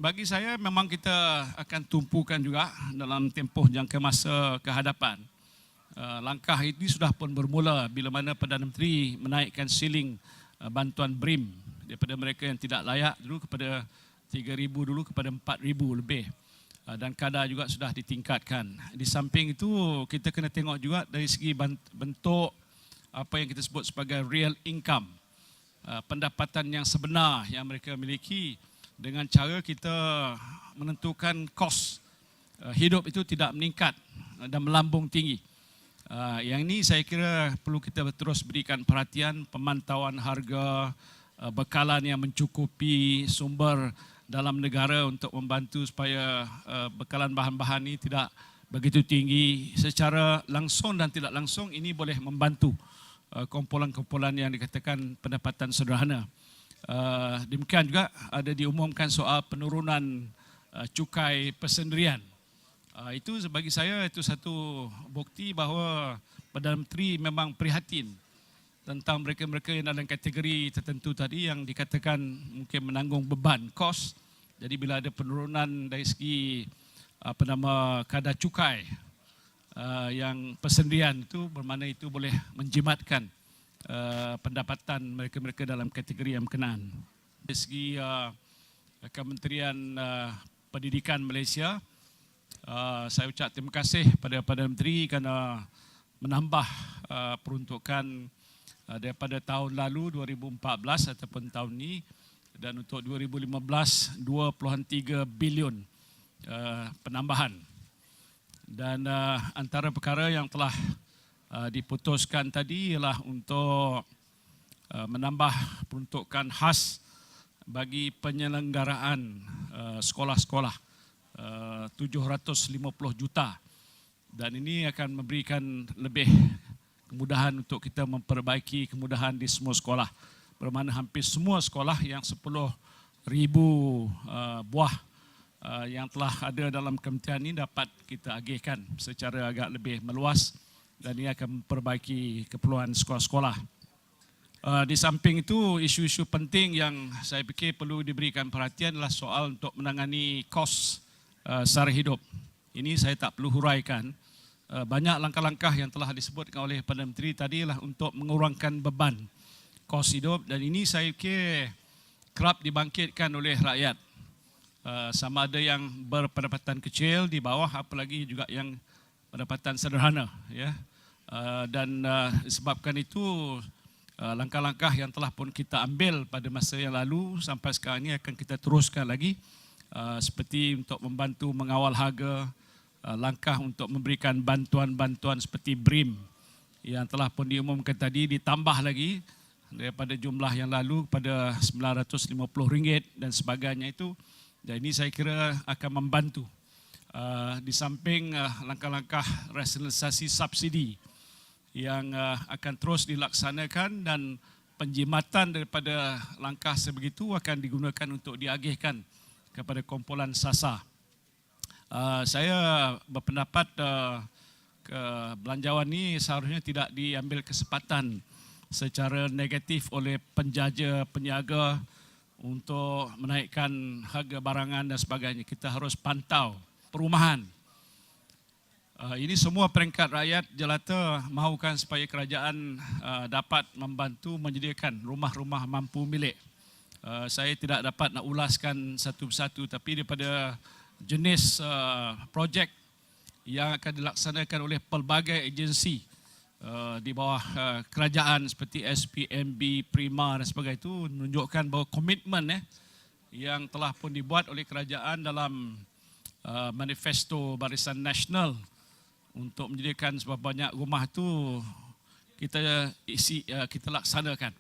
bagi saya memang kita akan tumpukan juga dalam tempoh jangka masa ke hadapan. Langkah ini sudah pun bermula bila mana Perdana Menteri menaikkan siling bantuan BRIM daripada mereka yang tidak layak dulu kepada 3,000 dulu kepada 4,000 lebih. Dan kadar juga sudah ditingkatkan. Di samping itu kita kena tengok juga dari segi bentuk apa yang kita sebut sebagai real income. Pendapatan yang sebenar yang mereka miliki dengan cara kita menentukan kos hidup itu tidak meningkat dan melambung tinggi. Yang ini saya kira perlu kita terus berikan perhatian, pemantauan harga, bekalan yang mencukupi sumber dalam negara untuk membantu supaya bekalan bahan-bahan ini tidak begitu tinggi. Secara langsung dan tidak langsung ini boleh membantu kumpulan-kumpulan yang dikatakan pendapatan sederhana. Demikian juga ada diumumkan soal penurunan cukai persendirian. Itu bagi saya itu satu bukti bahawa Perdana Menteri memang prihatin tentang mereka-mereka yang dalam kategori tertentu tadi yang dikatakan mungkin menanggung beban kos. Jadi bila ada penurunan dari segi kadar cukai yang persendirian itu bermakna itu boleh menjimatkan pendapatan mereka-mereka dalam kategori yang berkenaan. Dari segi Kementerian Pendidikan Malaysia, saya ucap terima kasih pada Perdana Menteri kerana menambah peruntukan daripada tahun lalu 2014 ataupun tahun ini, dan untuk 2015 2.3 bilion penambahan. Dan antara perkara yang telah diputuskan tadi ialah untuk menambah peruntukan khas bagi penyelenggaraan sekolah-sekolah 750 juta, dan ini akan memberikan lebih kemudahan untuk kita memperbaiki kemudahan di semua sekolah, bermakna hampir semua sekolah yang 10,000 buah yang telah ada dalam kementerian ini dapat kita agihkan secara agak lebih meluas, dan ini akan memperbaiki keperluan sekolah-sekolah. Di samping itu, isu-isu penting yang saya fikir perlu diberikan perhatian adalah soal untuk menangani kos sara hidup. Ini saya tak perlu huraikan. Banyak langkah-langkah yang telah disebutkan oleh Perdana Menteri tadi adalah untuk mengurangkan beban kos hidup, dan ini saya fikir kerap dibangkitkan oleh rakyat. Sama ada yang berpendapatan kecil di bawah, apalagi juga yang pendapatan sederhana, ya. Dan disebabkan itu langkah-langkah yang telah pun kita ambil pada masa yang lalu sampai sekarang ini akan kita teruskan lagi, seperti untuk membantu mengawal harga, langkah untuk memberikan bantuan-bantuan seperti BRIM yang telah pun diumumkan tadi, ditambah lagi daripada jumlah yang lalu pada RM950 dan sebagainya itu. Dan ini saya kira akan membantu. Di samping langkah-langkah rasionalisasi subsidi yang akan terus dilaksanakan, dan penjimatan daripada langkah sebegitu akan digunakan untuk diagihkan kepada kumpulan SASA. Saya berpendapat belanjawan ini seharusnya tidak diambil kesempatan secara negatif oleh penjaja, peniaga untuk menaikkan harga barangan dan sebagainya. Kita harus pantau perumahan. Ini semua peringkat rakyat jelata mahukan supaya kerajaan dapat membantu menyediakan rumah-rumah mampu milik. Saya tidak dapat nak ulaskan satu persatu, tapi daripada jenis projek yang akan dilaksanakan oleh pelbagai agensi di bawah kerajaan seperti SPMB, Prima dan sebagainya, itu menunjukkan bahawa komitmen yang telah pun dibuat oleh kerajaan dalam manifesto Barisan Nasional untuk menyediakan sebanyak rumah itu kita laksanakan.